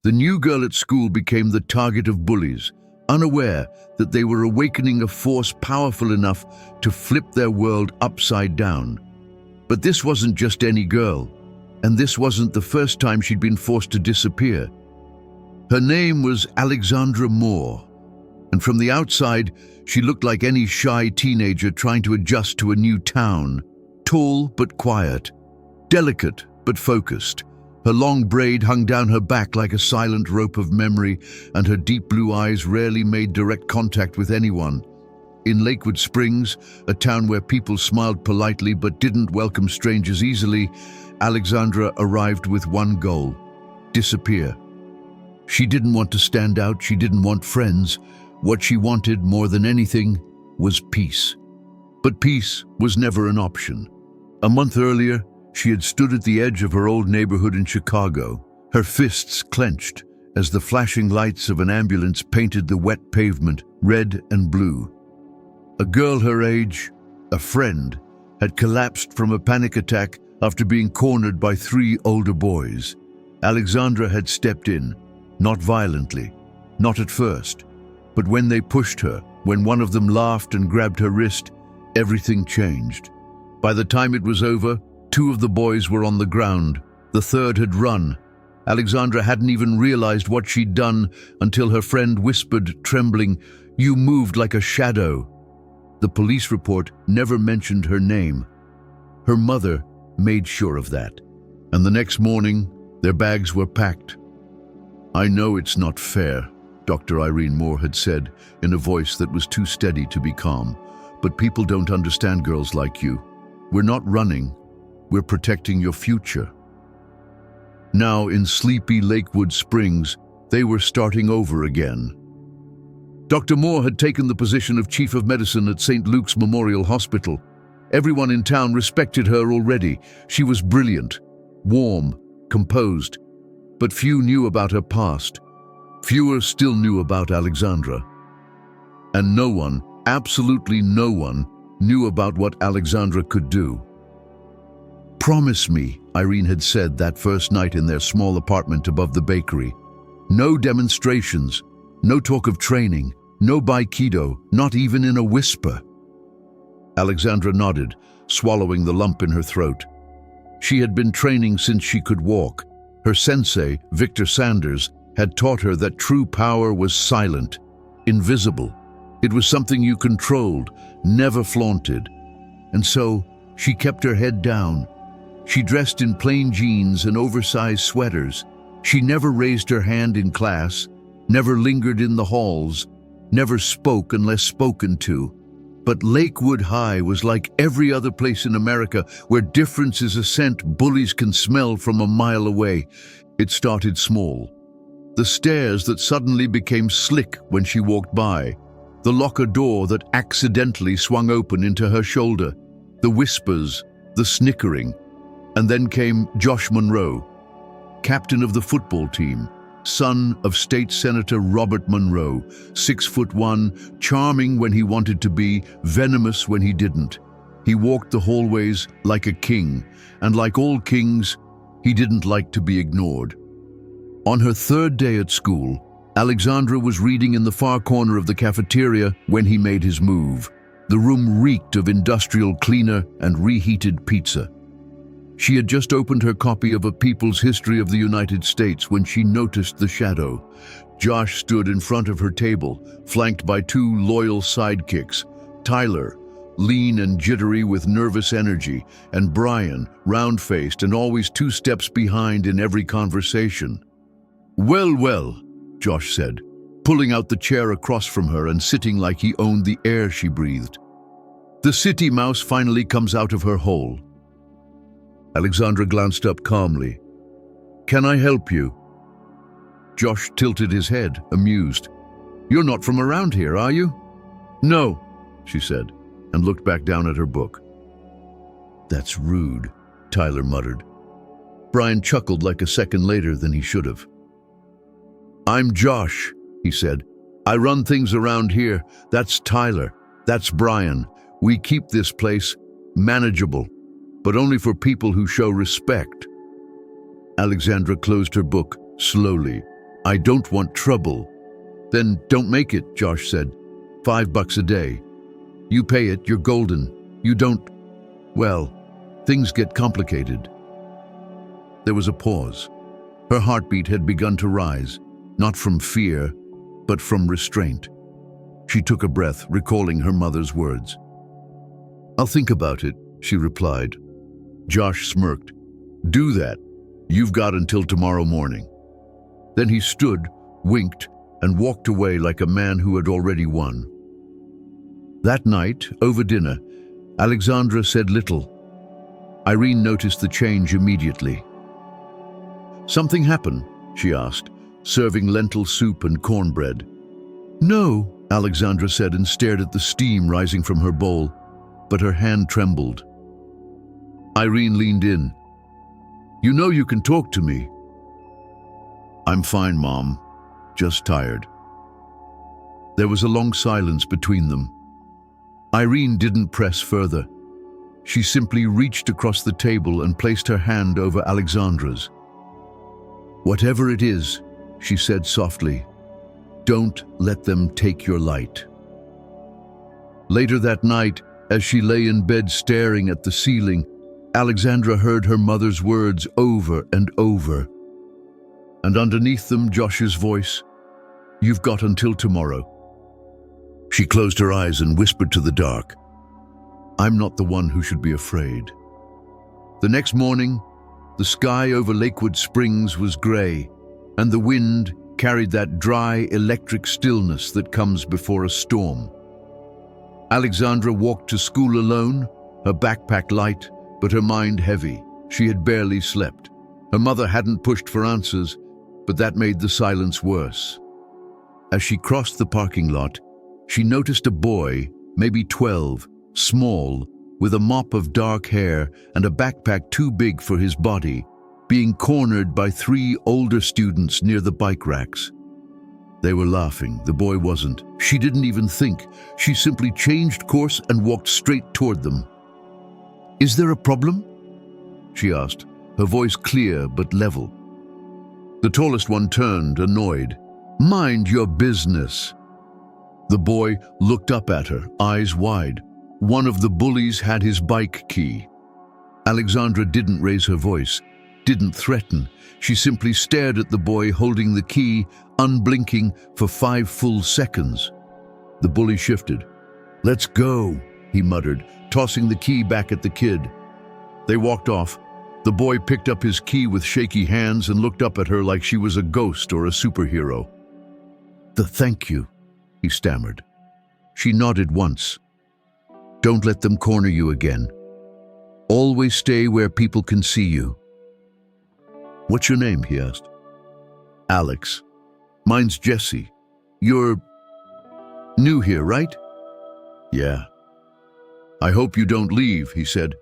The new girl at school became the target of bullies, unaware that they were awakening a force powerful enough to flip their world upside down. But this wasn't just any girl, and this wasn't the first time she'd been forced to disappear. Her name was Alexandra Moore, and from the outside, she looked like any shy teenager trying to adjust to a new town. Tall but quiet, delicate but focused. Her long braid hung down her back like a silent rope of memory, and her deep blue eyes rarely made direct contact with anyone. In Lakewood Springs, a town where people smiled politely but didn't welcome strangers easily, Alexandra arrived with one goal: disappear. She didn't want to stand out, she didn't want friends. What she wanted more than anything was peace. But peace was never an option. A month earlier, she had stood at the edge of her old neighborhood in Chicago, her fists clenched as the flashing lights of an ambulance painted the wet pavement red and blue. A girl her age, a friend, had collapsed from a panic attack after being cornered by 3 older boys. Alexandra had stepped in, not violently, not at first, but when they pushed her, when one of them laughed and grabbed her wrist, everything changed. By the time it was over, 2 of the boys were on the ground. The third had run. Alexandra hadn't even realized what she'd done until her friend whispered, trembling, "You moved like a shadow." The police report never mentioned her name. Her mother made sure of that. And the next morning, their bags were packed. "I know it's not fair," Dr. Irene Moore had said in a voice that was too steady to be calm. "But people don't understand girls like you. We're not running. We're protecting your future." Now, in sleepy Lakewood Springs, they were starting over again. Dr. Moore had taken the position of chief of medicine at St. Luke's Memorial Hospital. Everyone in town respected her already. She was brilliant, warm, composed. But few knew about her past. Fewer still knew about Alexandra. And no one, absolutely no one, knew about what Alexandra could do. "Promise me," Irene had said that first night in their small apartment above the bakery. "No demonstrations, no talk of training, no Aikido, not even in a whisper." Alexandra nodded, swallowing the lump in her throat. She had been training since she could walk. Her sensei, Victor Sanders, had taught her that true power was silent, invisible. It was something you controlled, never flaunted. And so, she kept her head down. She dressed in plain jeans and oversized sweaters. She never raised her hand in class, never lingered in the halls, never spoke unless spoken to. But Lakewood High was like every other place in America where difference is a scent bullies can smell from a mile away. It started small. The stairs that suddenly became slick when she walked by. The locker door that accidentally swung open into her shoulder. The whispers, the snickering. And then came Josh Monroe, captain of the football team, son of State Senator Robert Monroe, 6'1", charming when he wanted to be, venomous when he didn't. He walked the hallways like a king, and like all kings, he didn't like to be ignored. On her 3rd day at school, Alexandra was reading in the far corner of the cafeteria when he made his move. The room reeked of industrial cleaner and reheated pizza. She had just opened her copy of A People's History of the United States when she noticed the shadow. Josh stood in front of her table, flanked by 2 loyal sidekicks. Tyler, lean and jittery with nervous energy, and Brian, round-faced and always 2 steps behind in every conversation. "Well, well," Josh said, pulling out the chair across from her and sitting like he owned the air she breathed. The city mouse finally comes out of her hole. Alexandra glanced up calmly. "Can I help you?" Josh tilted his head, amused. "You're not from around here, are you?" "No," she said, and looked back down at her book. "That's rude," Tyler muttered. Brian chuckled like a second later than he should have. "I'm Josh," he said. "I run things around here. That's Tyler. That's Brian. We keep this place manageable, but only for people who show respect." Alexandra closed her book slowly, I don't want trouble. Then don't make it, Josh said. $5 a day. You pay it, you're golden. You don't, well, things get complicated. There was a pause. Her heartbeat had begun to rise, not from fear, but from restraint. She took a breath, recalling her mother's words. I'll think about it, she replied. Josh smirked. Do that. You've got until tomorrow morning. Then he stood, winked, and walked away like a man who had already won. That night, over dinner, Alexandra said little. Irene noticed the change immediately. Something happened, she asked, serving lentil soup and cornbread. No, Alexandra said and stared at the steam rising from her bowl, but her hand trembled. Irene leaned in. You know you can talk to me. I'm fine, Mom. Just tired. There was a long silence between them. Irene didn't press further. She simply reached across the table and placed her hand over Alexandra's. Whatever it is, she said softly, don't let them take your light. Later that night, as she lay in bed staring at the ceiling, Alexandra heard her mother's words over and over. And underneath them, Josh's voice, you've got until tomorrow. She closed her eyes and whispered to the dark, I'm not the one who should be afraid. The next morning, the sky over Lakewood Springs was gray, and the wind carried that dry, electric stillness that comes before a storm. Alexandra walked to school alone, her backpack light, but her mind heavy. She had barely slept. Her mother hadn't pushed for answers, but that made the silence worse. As she crossed the parking lot, she noticed a boy, maybe 12, small, with a mop of dark hair and a backpack too big for his body, being cornered by 3 older students near the bike racks. They were laughing. The boy wasn't. She didn't even think. She simply changed course and walked straight toward them. Is there a problem? She asked, her voice clear but level. The tallest one turned, annoyed. Mind your business. The boy looked up at her, eyes wide. One of the bullies had his bike key. Alexandra didn't raise her voice, didn't threaten. She simply stared at the boy holding the key, unblinking for 5 full seconds. The bully shifted. Let's go, he muttered, tossing the key back at the kid. They walked off. The boy picked up his key with shaky hands and looked up at her like she was a ghost or a superhero. Thank you, he stammered. She nodded once. Don't let them corner you again. Always stay where people can see you. What's your name? He asked. Alex. Mine's Jesse. You're new here, right? Yeah. I hope you don't leave, he said.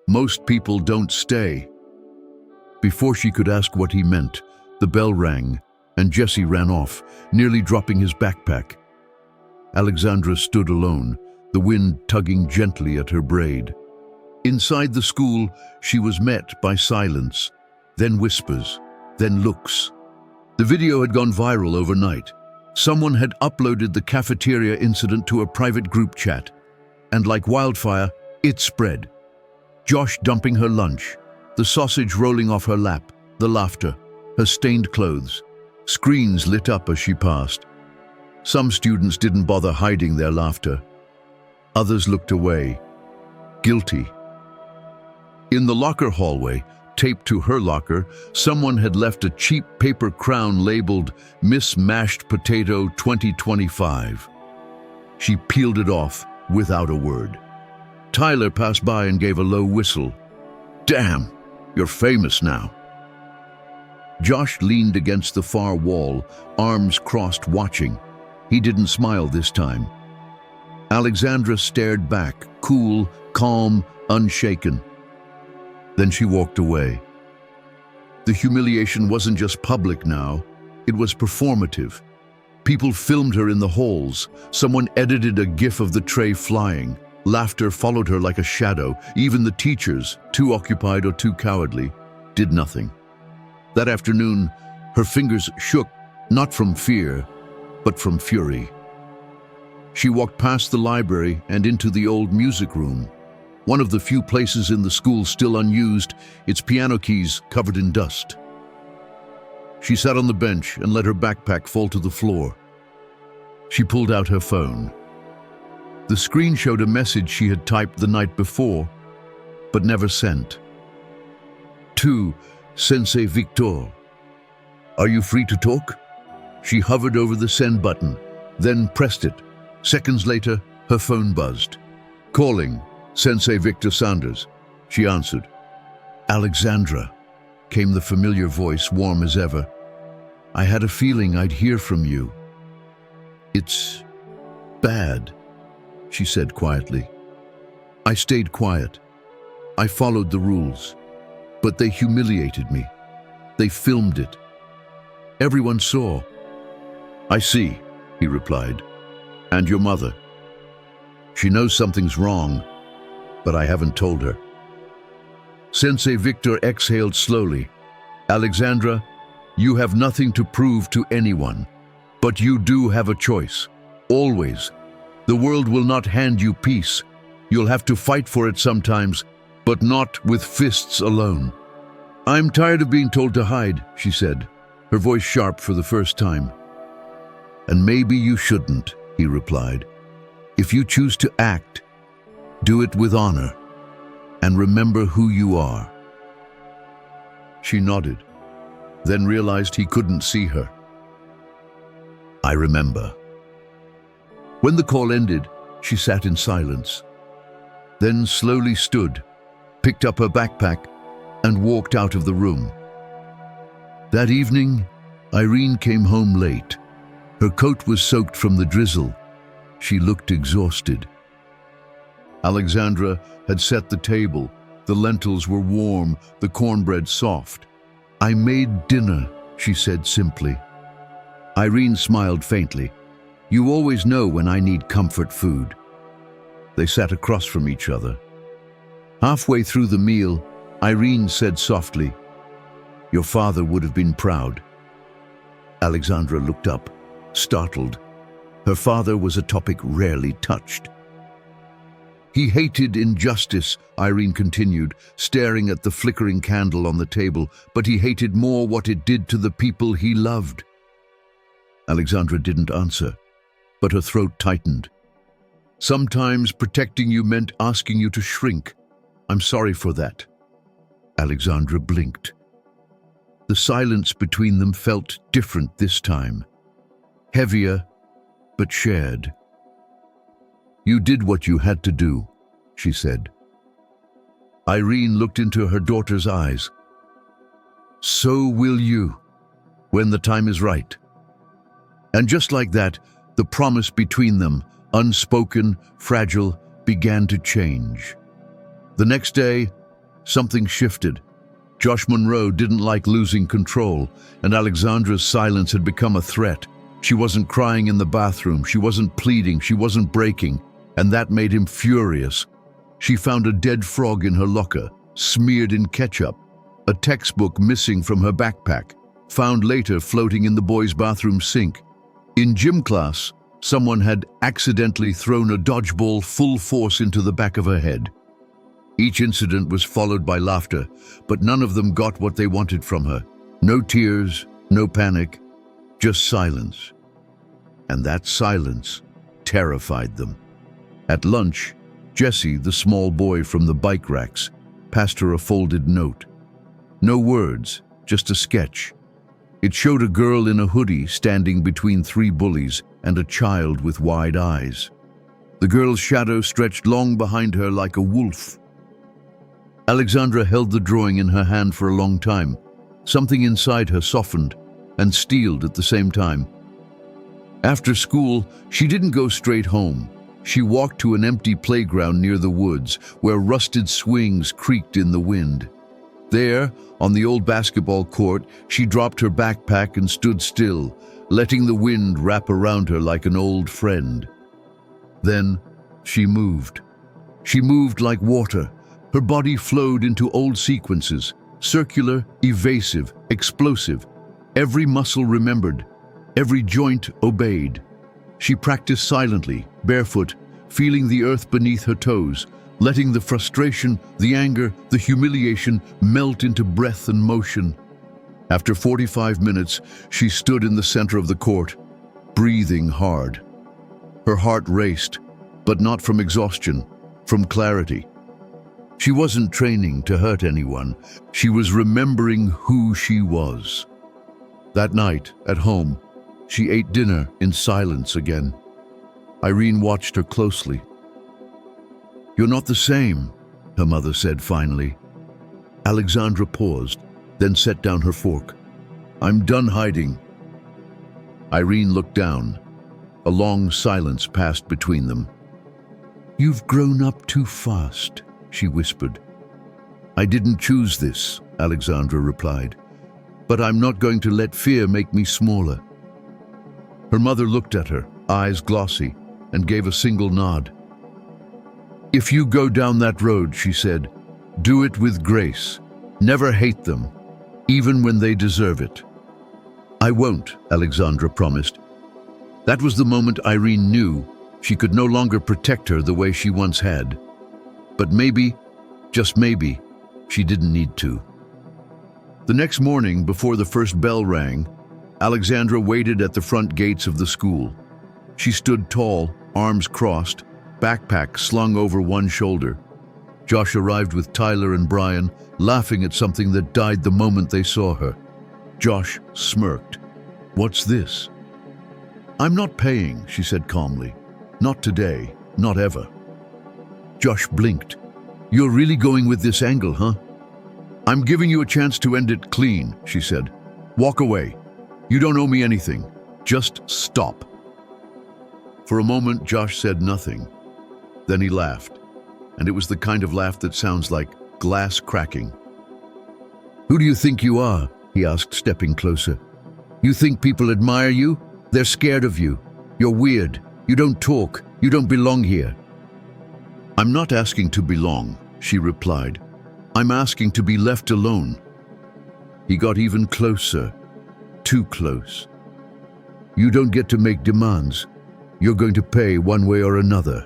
Most people don't stay. Before she could ask what he meant, the bell rang, and Jesse ran off, nearly dropping his backpack. Alexandra stood alone, the wind tugging gently at her braid. Inside the school, she was met by silence, then whispers, then looks. The video had gone viral overnight. Someone had uploaded the cafeteria incident to a private group chat, and like wildfire, it spread. Josh dumping her lunch, the sausage rolling off her lap, the laughter, her stained clothes. Screens lit up as she passed. Some students didn't bother hiding their laughter. Others looked away, guilty. In the locker hallway, taped to her locker, someone had left a cheap paper crown labeled Miss Mashed Potato 2025. She peeled it off without a word. Tyler passed by and gave a low whistle. Damn, you're famous now. Josh leaned against the far wall, arms crossed, watching. He didn't smile this time. Alexandra stared back, cool, calm, unshaken. Then she walked away. The humiliation wasn't just public now, it was performative. People filmed her in the halls. Someone edited a gif of the tray flying. Laughter followed her like a shadow. Even the teachers, too occupied or too cowardly, did nothing. That afternoon, her fingers shook not from fear, but from fury. She walked past the library and into the old music room, one of the few places in the school still unused, its piano keys covered in dust. She sat on the bench and let her backpack fall to the floor. She pulled out her phone. The screen showed a message she had typed the night before, but never sent. To Sensei Victor. Are you free to talk? She hovered over the send button, then pressed it. Seconds later, her phone buzzed. Calling, Sensei Victor Sanders. She answered. Alexandra, came the familiar voice, warm as ever. I had a feeling I'd hear from you. It's bad, she said quietly. I stayed quiet. I followed the rules, but they humiliated me. They filmed it. Everyone saw. I see, he replied. And your mother? She knows something's wrong, but I haven't told her. Sensei Victor exhaled slowly. Alexandra, you have nothing to prove to anyone, but you do have a choice. Always. The world will not hand you peace. You'll have to fight for it sometimes, but not with fists alone. I'm tired of being told to hide, she said, her voice sharp for the first time. And maybe you shouldn't, he replied. If you choose to act, do it with honor, and remember who you are. She nodded, then realized he couldn't see her. I remember. When the call ended, she sat in silence, then slowly stood, picked up her backpack, and walked out of the room. That evening, Irene came home late. Her coat was soaked from the drizzle. She looked exhausted. Alexandra had set the table. The lentils were warm, the cornbread soft. I made dinner, she said simply. Irene smiled faintly. You always know when I need comfort food. They sat across from each other. Halfway through the meal, Irene said softly, Your father would have been proud. Alexandra looked up, startled. Her father was a topic rarely touched. He hated injustice, Irene continued, staring at the flickering candle on the table, but he hated more what it did to the people he loved. Alexandra didn't answer, but her throat tightened. Sometimes protecting you meant asking you to shrink. I'm sorry for that. Alexandra blinked. The silence between them felt different this time. Heavier, but shared. You did what you had to do, she said. Irene looked into her daughter's eyes. So will you, when the time is right. And just like that, the promise between them, unspoken, fragile, began to change. The next day, something shifted. Josh Monroe didn't like losing control, and Alexandra's silence had become a threat. She wasn't crying in the bathroom, she wasn't pleading, she wasn't breaking, and that made him furious. She found a dead frog in her locker, smeared in ketchup, a textbook missing from her backpack, found later floating in the boys' bathroom sink. In gym class, someone had accidentally thrown a dodgeball full force into the back of her head. Each incident was followed by laughter, but none of them got what they wanted from her. No tears, no panic, just silence. And that silence terrified them. At lunch, Jesse, the small boy from the bike racks, passed her a folded note. No words, just a sketch. It showed a girl in a hoodie standing between three bullies and a child with wide eyes. The girl's shadow stretched long behind her like a wolf. Alexandra held the drawing in her hand for a long time. Something inside her softened and steeled at the same time. After school, she didn't go straight home. She walked to an empty playground near the woods, where rusted swings creaked in the wind. There, on the old basketball court, she dropped her backpack and stood still, letting the wind wrap around her like an old friend. Then, she moved. She moved like water. Her body flowed into old sequences, circular, evasive, explosive. Every muscle remembered. Every joint obeyed. She practiced silently, barefoot, feeling the earth beneath her toes, letting the frustration, the anger, the humiliation melt into breath and motion. After 45 minutes, she stood in the center of the court, breathing hard. Her heart raced, but not from exhaustion, from clarity. She wasn't training to hurt anyone. She was remembering who she was. That night, at home, she ate dinner in silence again. Irene watched her closely. "You're not the same," her mother said finally. Alexandra paused, then set down her fork. "I'm done hiding." Irene looked down. A long silence passed between them. "You've grown up too fast," she whispered. "I didn't choose this," Alexandra replied. "But I'm not going to let fear make me smaller." Her mother looked at her, eyes glossy, and gave a single nod. "If you go down that road," she said, "do it with grace. Never hate them, even when they deserve it." "I won't," Alexandra promised. That was the moment Irene knew she could no longer protect her the way she once had. But maybe, just maybe, she didn't need to. The next morning, before the first bell rang, Alexandra waited at the front gates of the school. She stood tall, arms crossed, backpack slung over one shoulder. Josh arrived with Tyler and Brian, laughing at something that died the moment they saw her. Josh smirked. "What's this?" "I'm not paying," she said calmly. "Not today, not ever." Josh blinked. "You're really going with this angle, huh?" "I'm giving you a chance to end it clean," she said. "Walk away. You don't owe me anything. Just stop." For a moment, Josh said nothing. Then he laughed, and it was the kind of laugh that sounds like glass cracking. "Who do you think you are?" he asked, stepping closer. "You think people admire you? They're scared of you. You're weird. You don't talk. You don't belong here." "I'm not asking to belong," she replied. "I'm asking to be left alone." He got even closer, too close. "You don't get to make demands. You're going to pay one way or another."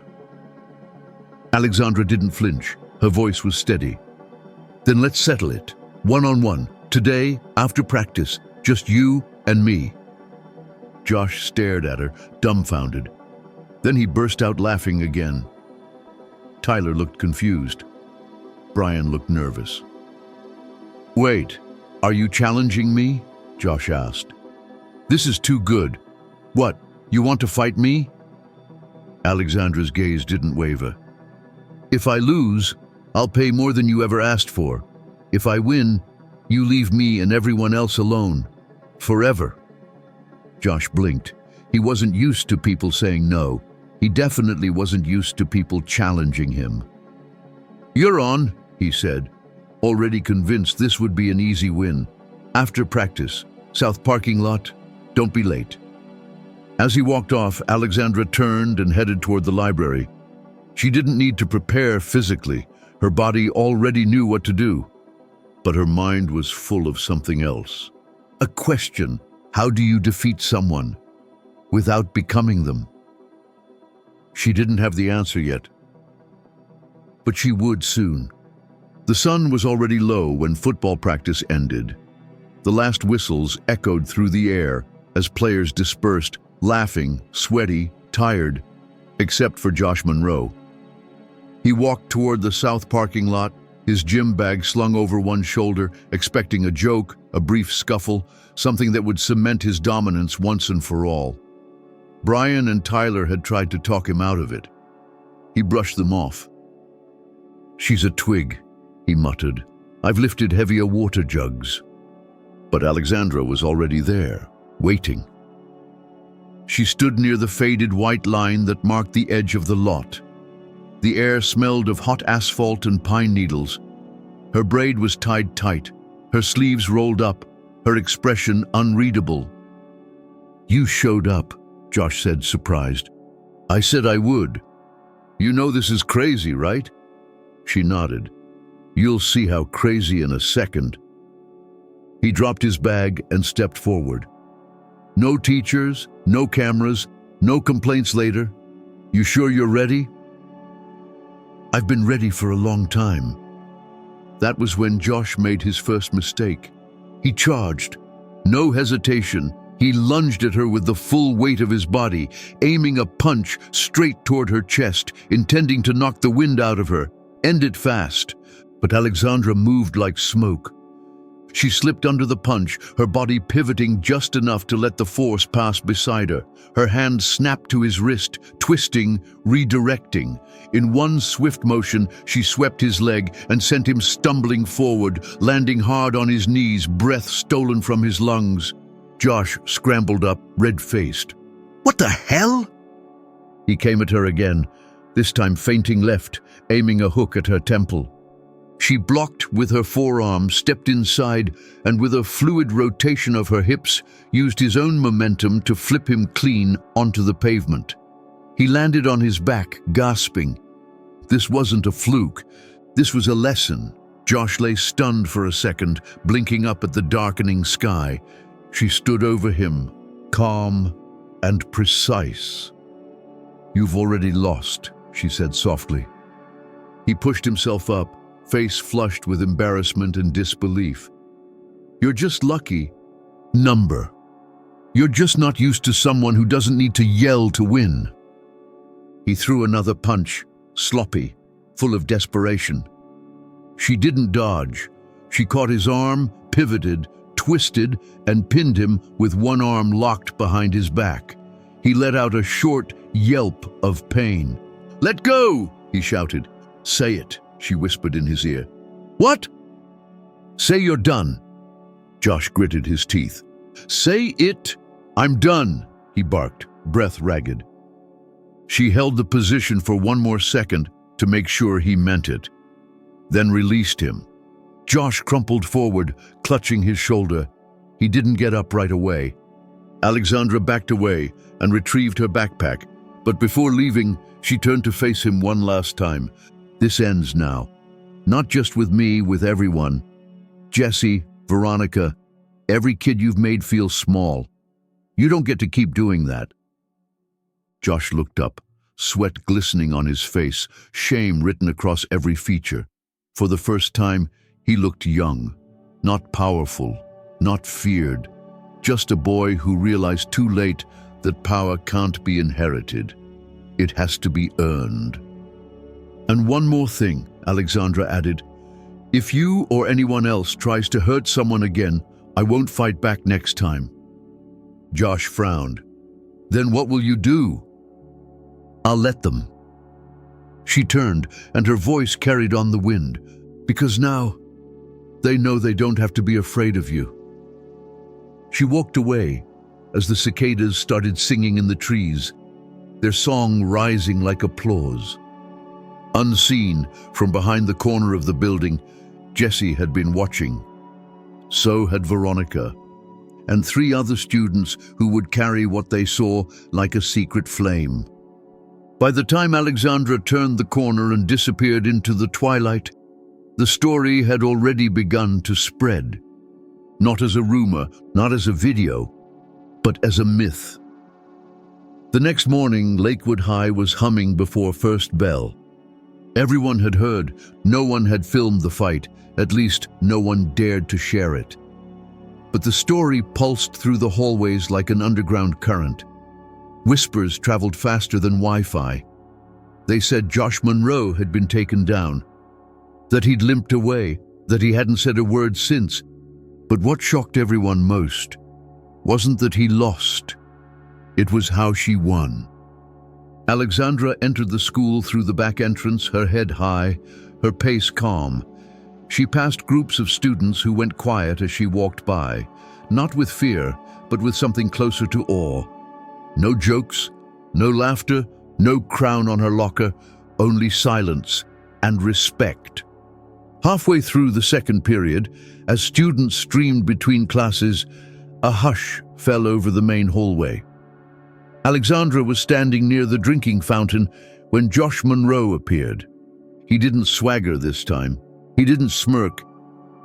Alexandra didn't flinch. Her voice was steady. "Then let's settle it, one-on-one, today, after practice, just you and me." Josh stared at her, dumbfounded. Then he burst out laughing again. Tyler looked confused. Brian looked nervous. "Wait, are you challenging me?" Josh asked. "This is too good. What, you want to fight me?" Alexandra's gaze didn't waver. "If I lose, I'll pay more than you ever asked for. If I win, you leave me and everyone else alone. Forever." Josh blinked. He wasn't used to people saying no. He definitely wasn't used to people challenging him. "You're on," he said, already convinced this would be an easy win. "After practice, South parking lot, don't be late." As he walked off, Alexandra turned and headed toward the library. She didn't need to prepare physically. Her body already knew what to do. But her mind was full of something else. A question: how do you defeat someone without becoming them? She didn't have the answer yet, but she would soon. The sun was already low when football practice ended. The last whistles echoed through the air as players dispersed, laughing, sweaty, tired, except for Josh Monroe. He walked toward the south parking lot, his gym bag slung over one shoulder, expecting a joke, a brief scuffle, something that would cement his dominance once and for all. Brian and Tyler had tried to talk him out of it. He brushed them off. "She's a twig," he muttered. "I've lifted heavier water jugs." But Alexandra was already there, waiting. She stood near the faded white line that marked the edge of the lot. The air smelled of hot asphalt and pine needles. Her braid was tied tight, her sleeves rolled up, her expression unreadable. "You showed up," Josh said, surprised. "I said I would. You know this is crazy, right?" She nodded. "You'll see how crazy in a second." He dropped his bag and stepped forward. No teachers, no cameras, no complaints later. You sure you're ready? I've been ready for a long time. That was when Josh made his first mistake. He charged. No hesitation. He lunged at her with the full weight of his body, aiming a punch straight toward her chest, intending to knock the wind out of her, end it fast. But Alexandra moved like smoke. She slipped under the punch, her body pivoting just enough to let the force pass beside her. Her hand snapped to his wrist, twisting, redirecting. In one swift motion, she swept his leg and sent him stumbling forward, landing hard on his knees, breath stolen from his lungs. Josh scrambled up, red-faced. "What the hell?" He came at her again, this time feinting left, aiming a hook at her temple. She blocked with her forearm, stepped inside, and with a fluid rotation of her hips, used his own momentum to flip him clean onto the pavement. He landed on his back, gasping. This wasn't a fluke. This was a lesson. Josh lay stunned for a second, blinking up at the darkening sky. She stood over him, calm and precise. "You've already lost," she said softly. He pushed himself up, face flushed with embarrassment and disbelief. "You're just lucky. Number. You're just not used to someone who doesn't need to yell to win." He threw another punch, sloppy, full of desperation. She didn't dodge. She caught his arm, pivoted, twisted, and pinned him with one arm locked behind his back. He let out a short yelp of pain. "Let go!" he shouted. "Say it," she whispered in his ear. "What?" "Say you're done." Josh gritted his teeth. "Say it." "I'm done," he barked, breath ragged. She held the position for one more second to make sure he meant it, then released him. Josh crumpled forward, clutching his shoulder. He didn't get up right away. Alexandra backed away and retrieved her backpack, but before leaving, she turned to face him one last time. "This ends now. Not just with me, with everyone. Jesse, Veronica, every kid you've made feel small. You don't get to keep doing that." Josh looked up, sweat glistening on his face, shame written across every feature. For the first time, he looked young, not powerful, not feared, just a boy who realized too late that power can't be inherited. It has to be earned. "And one more thing," Alexandra added. "If you or anyone else tries to hurt someone again, I won't fight back next time." Josh frowned. "Then what will you do?" "I'll let them." She turned, and her voice carried on the wind. "Because now, they know they don't have to be afraid of you." She walked away as the cicadas started singing in the trees, their song rising like applause. Unseen, from behind the corner of the building, Jesse had been watching. So had Veronica, and 3 other students who would carry what they saw like a secret flame. By the time Alexandra turned the corner and disappeared into the twilight, the story had already begun to spread. Not as a rumor, not as a video, but as a myth. The next morning, Lakewood High was humming before first bell. Everyone had heard, no one had filmed the fight, at least no one dared to share it. But the story pulsed through the hallways like an underground current. Whispers traveled faster than Wi-Fi. They said Josh Monroe had been taken down, that he'd limped away, that he hadn't said a word since. But what shocked everyone most wasn't that he lost. It was how she won. Alexandra entered the school through the back entrance, her head high, her pace calm. She passed groups of students who went quiet as she walked by, not with fear, but with something closer to awe. No jokes, no laughter, no crown on her locker, only silence and respect. Halfway through the second period, as students streamed between classes, a hush fell over the main hallway. Alexandra was standing near the drinking fountain when Josh Monroe appeared. He didn't swagger this time. He didn't smirk.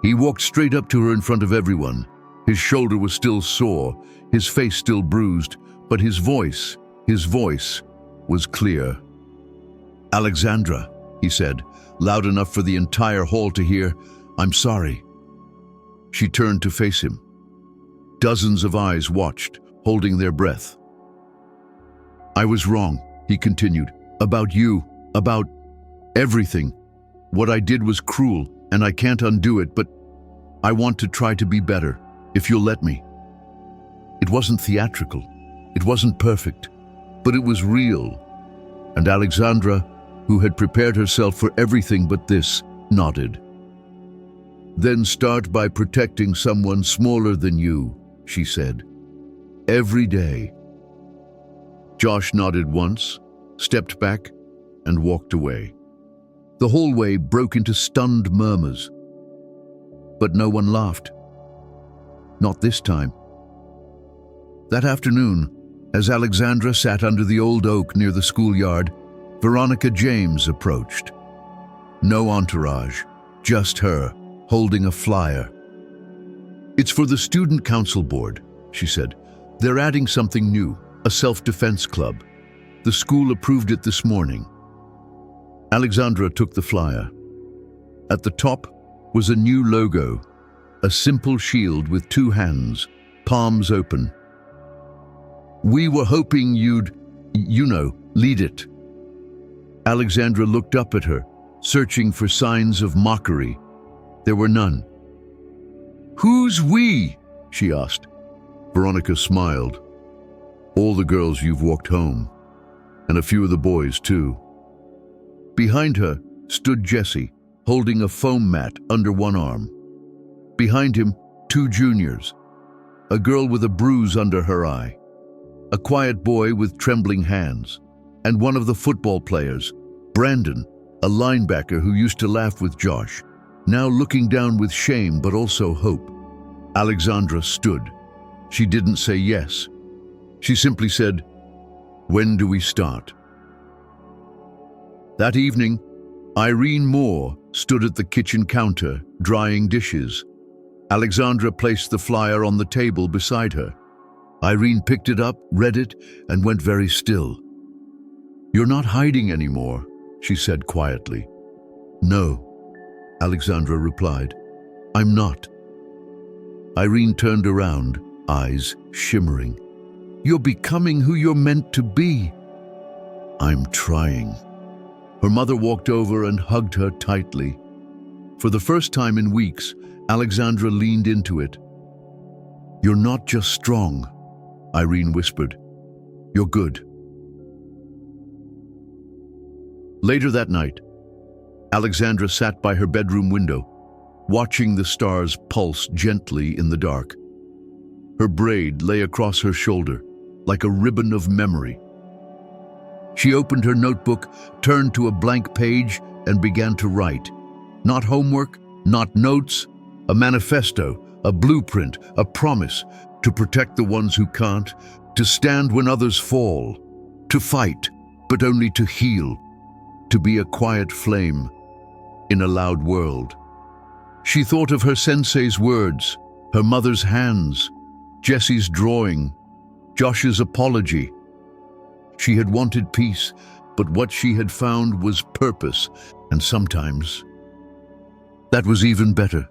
He walked straight up to her in front of everyone, His shoulder was still sore, his face still bruised, but his voice was clear. "Alexandra," he said, loud enough for the entire hall to hear, "I'm sorry." She turned to face him. Dozens of eyes watched, holding their breath. "I was wrong," he continued, "about you, about everything. What I did was cruel, and I can't undo it, but I want to try to be better, if you'll let me." It wasn't theatrical, it wasn't perfect, but it was real. And Alexandra, who had prepared herself for everything but this, nodded. "Then start by protecting someone smaller than you," she said. "Every day." Josh nodded once, stepped back, and walked away. The hallway broke into stunned murmurs. But no one laughed. Not this time. That afternoon, as Alexandra sat under the old oak near the schoolyard, Veronica James approached. No entourage, just her, holding a flyer. "It's for the Student Council Board," she said. "They're adding something new, a self-defense club. The school approved it this morning." Alexandra took the flyer. At the top was a new logo, a simple shield with two hands, palms open. "We were hoping you'd, lead it." Alexandra looked up at her, searching for signs of mockery. There were none. "Who's we?" she asked. Veronica smiled. "All the girls you've walked home, and a few of the boys too." Behind her stood Jesse, holding a foam mat under one arm. Behind him, two juniors, a girl with a bruise under her eye, a quiet boy with trembling hands, and one of the football players, Brandon, a linebacker who used to laugh with Josh, now looking down with shame but also hope. Alexandra stood. She didn't say yes. She simply said, "When do we start?" That evening, Irene Moore stood at the kitchen counter, drying dishes. Alexandra placed the flyer on the table beside her. Irene picked it up, read it, and went very still. "You're not hiding anymore," she said quietly. "No," Alexandra replied. "I'm not." Irene turned around, eyes shimmering. "You're becoming who you're meant to be." "I'm trying." Her mother walked over and hugged her tightly. For the first time in weeks, Alexandra leaned into it. "You're not just strong," Irene whispered. "You're good." Later that night, Alexandra sat by her bedroom window, watching the stars pulse gently in the dark. Her braid lay across her shoulder, like a ribbon of memory. She opened her notebook, turned to a blank page, and began to write. Not homework, not notes, a manifesto, a blueprint, a promise to protect the ones who can't, to stand when others fall, to fight, but only to heal, to be a quiet flame in a loud world. She thought of her sensei's words, her mother's hands, Jesse's drawing, Josh's apology. She had wanted peace, but what she had found was purpose, and sometimes that was even better.